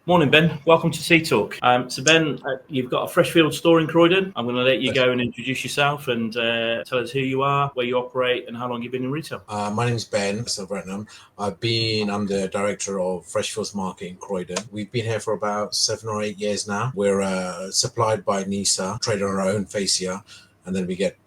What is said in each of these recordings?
Morning, Ben. Welcome to Sea Talk. So, Ben, you've got a fresh field store in Croydon. I'm going to let you go and introduce yourself and tell us who you are, where you operate, and how long you've been in retail. My name's Ben Selvaratnam. I'm the director of Freshfields Market in Croydon. We've been here for about 7 or 8 years now. We're supplied by NISA, trade on our own fascia, and then we get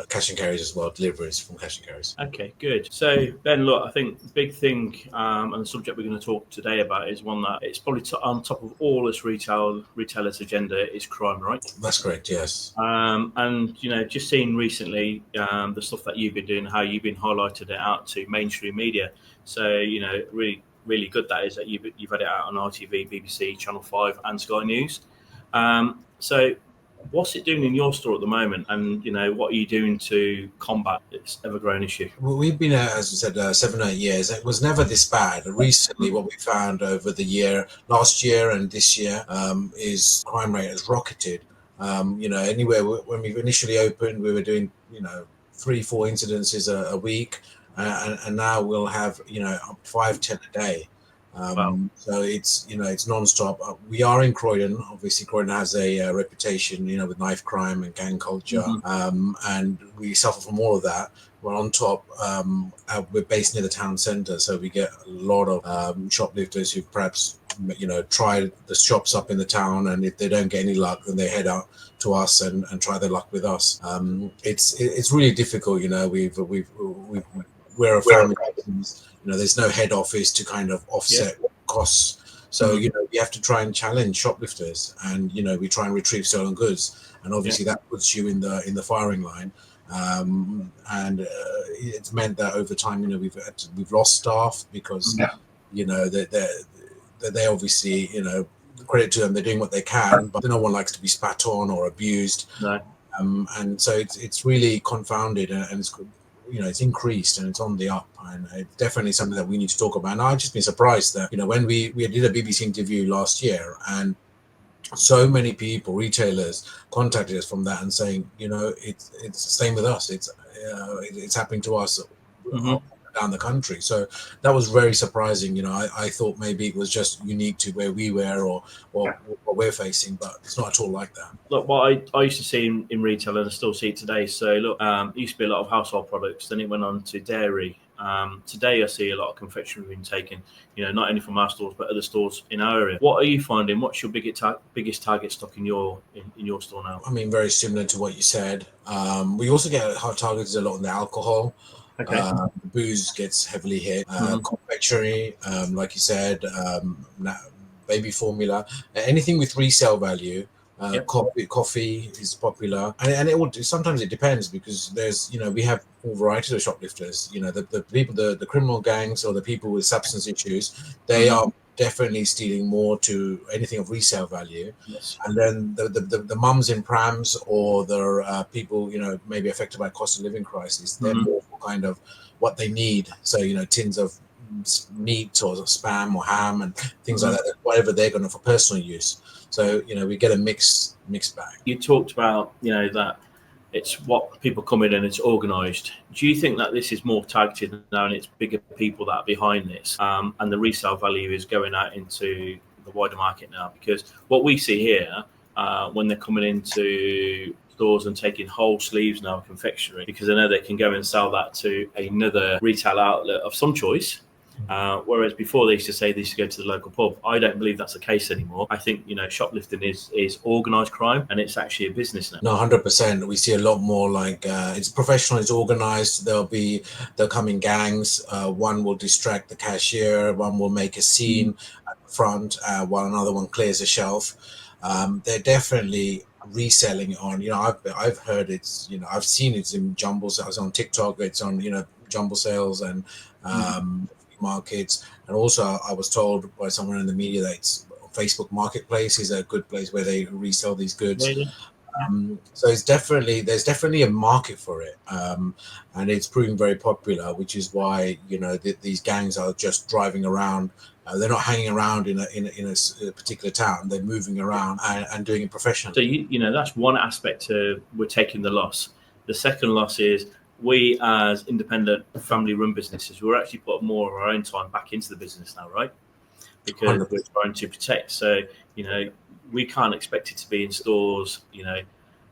cash and carries as well, deliveries from cash and carries. Okay, good. So, Ben, look, I think the big thing and the subject we're going to talk today about is one that it's probably on top of all this retailers' agenda is crime, right? That's correct, yes. And just seeing recently the stuff that you've been doing, how you've been highlighted it out to mainstream media. So really good that is that you've had it out on RTV, BBC, Channel 5, and Sky News. So what's it doing in your store at the moment, and what are you doing to combat this ever-growing issue? Well, we've been, as I said, 7 or 8 years. It was never this bad. Recently, what we found over the last year and this year, is crime rate has rocketed. Anywhere when we initially opened, we were doing 3-4 incidences a week, and now we'll have up 5-10 a day. Wow. So it's non-stop. We are in Croydon. Obviously, Croydon has a reputation, with knife crime and gang culture, and we suffer from all of that. Well, on top, we're based near the town centre, so we get a lot of shoplifters who perhaps try the shops up in the town, and if they don't get any luck, then they head out to us and try their luck with us. It's really difficult. We're a family business. There's no head office to kind of offset costs. So, we have to try and challenge shoplifters, and, we try and retrieve stolen goods. And obviously that puts you in the firing line. And it's meant that over time, we've lost staff because, they obviously, credit to them, they're doing what they can, but no one likes to be spat on or abused. No. And so it's really confounded, and it's increased and it's on the up, and it's definitely something that we need to talk about. And I've just been surprised that when we did a BBC interview last year, and so many people, retailers, contacted us from that and saying, it's the same with us. It's happening to us down the country. So that was very surprising. I thought maybe it was just unique to where we were or what we're facing, but it's not at all like that. Look, what I used to see in retail, and I still see it today. So look, it used to be a lot of household products, then it went on to dairy. Today I see a lot of confectionery being taken, not only from our stores but other stores in our area. What are you finding? What's your biggest target stock in your store now? I mean, very similar to what you said. We also get targeted a lot on the alcohol. Okay. Booze gets heavily hit. Confectionery, like you said, baby formula, anything with resale value. Coffee is popular, and it will. Sometimes it depends, because there's we have all varieties of shoplifters. The people, the criminal gangs, or the people with substance issues, they are definitely stealing more to anything of resale value. Yes. And then the mums in prams, or the people maybe affected by cost of living crisis, they're more for kind of what they need. So tins of meat or spam or ham and things like that, whatever they're going to for personal use. So we get a mixed bag. You talked about that it's what people come in and it's organised. Do you think that this is more targeted now and it's bigger people that are behind this, and the resale value is going out into the wider market now? Because what we see here, when they're coming into stores and taking whole sleeves now of confectionery, because they know they can go and sell that to another retail outlet of some choice. Whereas before they used to say they used to go to the local pub. I don't believe that's the case anymore. I think shoplifting is organised crime, and it's actually a business now. No, 100%. We see a lot more like it's professional, it's organised. They'll come in gangs. One will distract the cashier. One will make a scene at the front, while another one clears a shelf. They're definitely reselling on. I've heard it's. I've seen it's in jumble sales on TikTok. It's on jumble sales and. Markets, and also I was told by someone in the media that Facebook Marketplace is a good place where they resell these goods. So there's definitely a market for it, and it's proving very popular, which is why these gangs are just driving around. They're not hanging around in a particular town. They're moving around and doing it professionally. So that's one aspect. We're taking the loss. The second loss is we, as independent family-run businesses, we're actually putting more of our own time back into the business now, right? because we're trying to protect. So, you know, we can't expect it to be in stores, you know,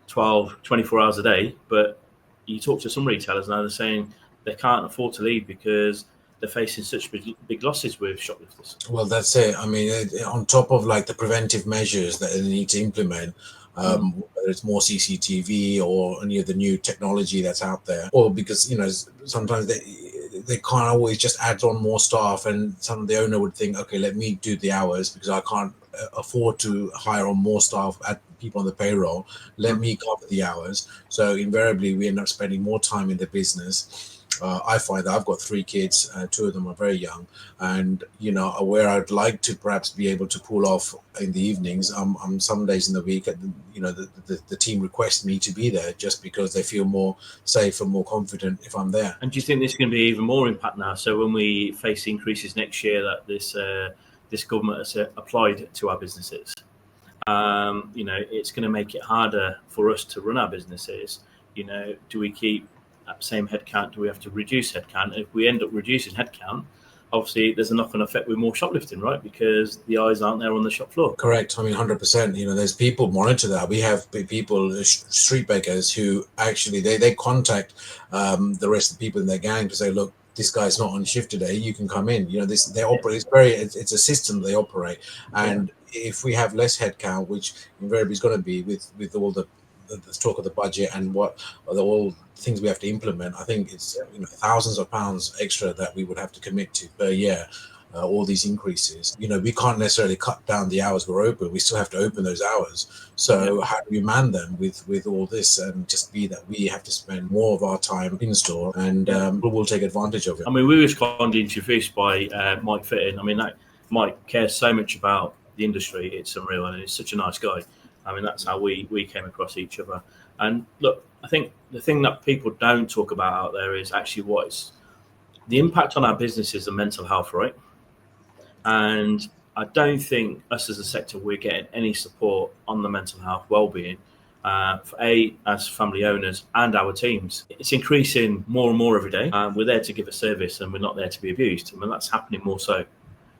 12, 24 hours a day. But you talk to some retailers now, they're saying they can't afford to leave because they're facing such big losses with shoplifters. Well, that's it. I mean, on top of like the preventive measures that they need to implement, whether it's more CCTV or any of the new technology that's out there, or because, you know, sometimes they can't always just add on more staff, and some of the owner would think, okay, let me do the hours because I can't afford to hire on more staff, at people on the payroll. Let me cover the hours. So invariably, we end up spending more time in the business. I find that I've got 3 kids, 2 of them are very young, and you know, where I'd like to perhaps be able to pull off in the evenings, I'm some days in the week, you know, the team requests me to be there just because they feel more safe and more confident if I'm there. And do you think this is going to be even more impact now? So when we face increases next year that this government has applied to our businesses, you know, it's going to make it harder for us to run our businesses. You know, do we keep that same headcount? Do we have to reduce headcount? If we end up reducing headcount, obviously there's a knock-on effect with more shoplifting, right? Because the eyes aren't there on the shop floor. Correct. I mean, 100%. You know, there's people monitor that. We have people, street bakers, who actually they contact the rest of the people in their gang to say, look, this guy's not on shift today, you can come in. You know, this they operate. It's a system they operate, and if we have less headcount, which invariably is going to be with all the talk of the budget and what are all things we have to implement, I think it's, you know, thousands of pounds extra that we would have to commit to per year. All these increases, you know, we can't necessarily cut down the hours we're open. We still have to open those hours. So how do we man them with all this, and just be that we have to spend more of our time in store, and we'll take advantage of it. I mean, we was kindly introduced by Mike Fitton. I mean, that Mike cares so much about the industry. It's unreal, and he's such a nice guy. I mean, that's how we came across each other. And look, I think the thing that people don't talk about out there is actually what is the impact on our businesses and mental health, right? And I don't think us as a sector, we're getting any support on the mental health well-being, as family owners and our teams. It's increasing more and more every day. We're there to give a service, and we're not there to be abused. I mean, that's happening more so.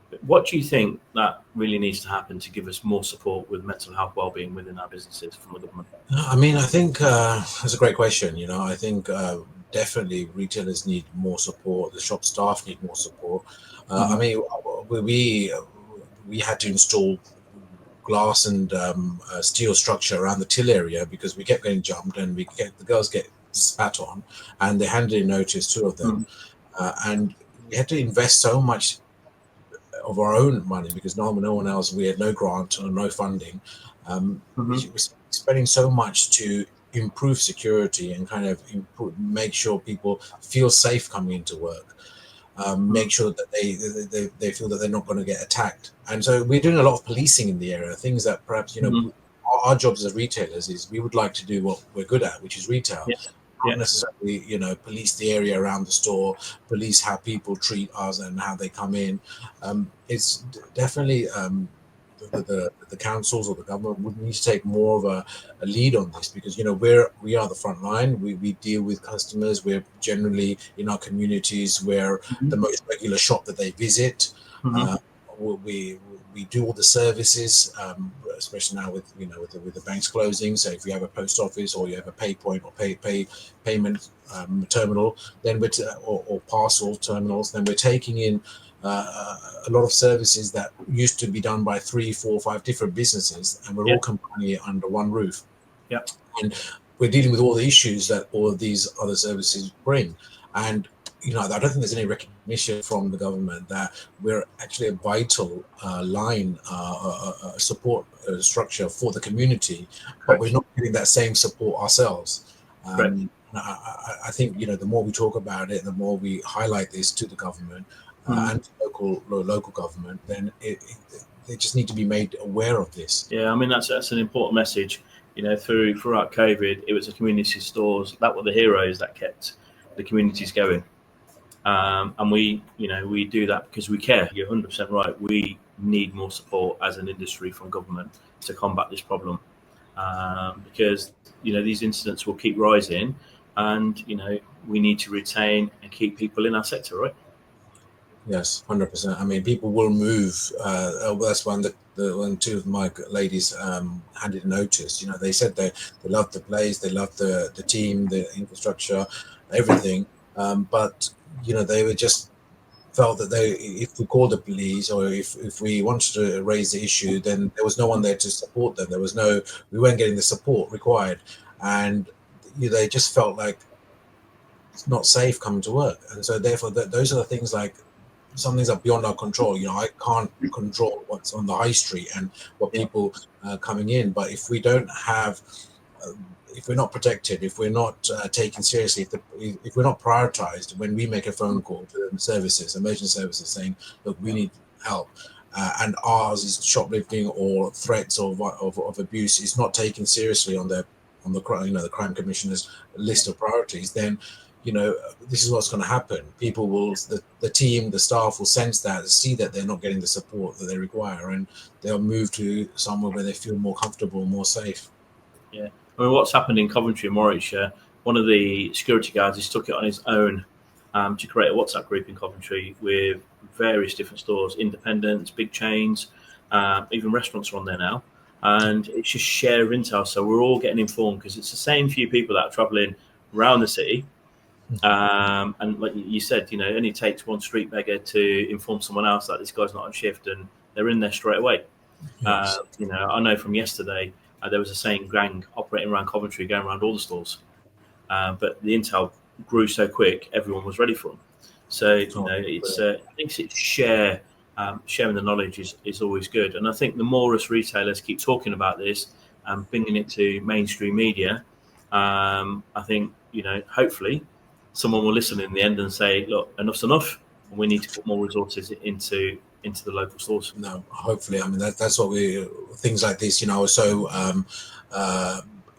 But what do you think that really needs to happen to give us more support with mental health well-being within our businesses from the government? I mean, I think that's a great question. You know, I think definitely retailers need more support. The shop staff need more support. I mean, we had to install glass and steel structure around the till area because we kept getting jumped, and the girls get spat on, and they handed in notice, 2 of them, and we had to invest so much of our own money because no one else. We had no grant or no funding. We were spending so much to improve security and kind of make sure people feel safe coming into work. Make sure that they feel that they're not going to get attacked. And so we're doing a lot of policing in the area, things that perhaps, you know, our jobs as retailers is we would like to do what we're good at, which is retail. Not necessarily, you know, police the area around the store, police how people treat us and how they come in. It's definitely the councils or the government would need to take more of a lead on this, because, you know, we are the front line. We deal with customers. We're generally in our communities. We're the most regular shop that they visit. We do all the services, especially now with, you know, with the banks closing. So if you have a post office or you have a pay point or payment terminal, then or parcel terminals, then we're taking in a lot of services that used to be done by 3, 4, 5 different businesses, and we're all combining it under one roof. And we're dealing with all the issues that all of these other services bring. And, you know, I don't think there's any recognition from the government that we're actually a vital line, support structure for the community, but we're not getting that same support ourselves. I think, you know, the more we talk about it, the more we highlight this to the government and local government, then they just need to be made aware of this. Yeah, I mean, that's an important message. You know, throughout COVID, it was the community stores that were the heroes that kept the communities going. And we do that because we care. You're 100% right. We need more support as an industry from government to combat this problem, because, you know, these incidents will keep rising, and, you know, we need to retain and keep people in our sector, right? Yes, 100%. I mean, people will move. That's when two of my ladies handed a notice. They said they loved the place, they loved the team, the infrastructure, everything. But they were just felt that if we called the police or if we wanted to raise the issue, then there was no one there to support them. We weren't getting the support required, and they just felt like it's not safe coming to work. And so therefore, those are the things like some things are beyond our control. I can't control what's on the high street and what Yeah. people coming in. But if we don't have, if we're not protected, if we're not taken seriously, if we're not prioritized when we make a phone call to the services, emergency services, saying, "Look, we need help," and ours is shoplifting or threats of abuse is not taken seriously on the crime commissioner's list of priorities, then this is what's going to happen. People will, the team, the staff will sense that, see that they're not getting the support that they require, and they'll move to somewhere where they feel more comfortable, more safe. Yeah. I mean, what's happened in Coventry and Warwickshire, one of the security guards has took it on his own to create a WhatsApp group in Coventry with various different stores, independents, big chains, even restaurants are on there now. And it's just share intel. So we're all getting informed because it's the same few people that are traveling around the city. And like you said, it only takes one street beggar to inform someone else that this guy's not on shift, and they're in there straight away. Yes. I know from yesterday there was a same gang operating around Coventry, going around all the stores. But the intel grew so quick, everyone was ready for them. So it's I think it's sharing the knowledge is always good. And I think the more us retailers keep talking about this and bringing it to mainstream media, I think hopefully someone will listen in the end and say, look, enough's enough. We need to put more resources into the local stores. No, hopefully. I mean, that's what things like this, I was so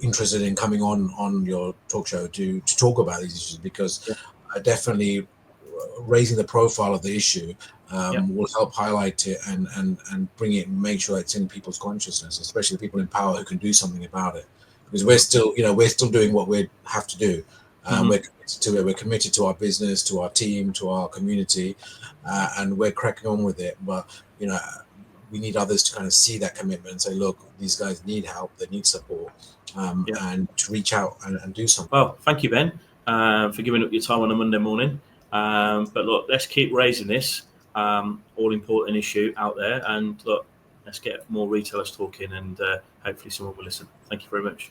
interested in coming on your talk show to talk about these issues, because definitely raising the profile of the issue will help highlight it and bring it and make sure it's in people's consciousness, especially people in power who can do something about it. Because we're still doing what we have to do. We're committed to our business, to our team, to our community, and we're cracking on with it. But we need others to kind of see that commitment and say, look, these guys need help, they need support, and to reach out and do something. Well, thank you, Ben, for giving up your time on a Monday morning. But look, let's keep raising this all important issue out there, and look, let's get more retailers talking, and hopefully someone will listen. Thank you very much.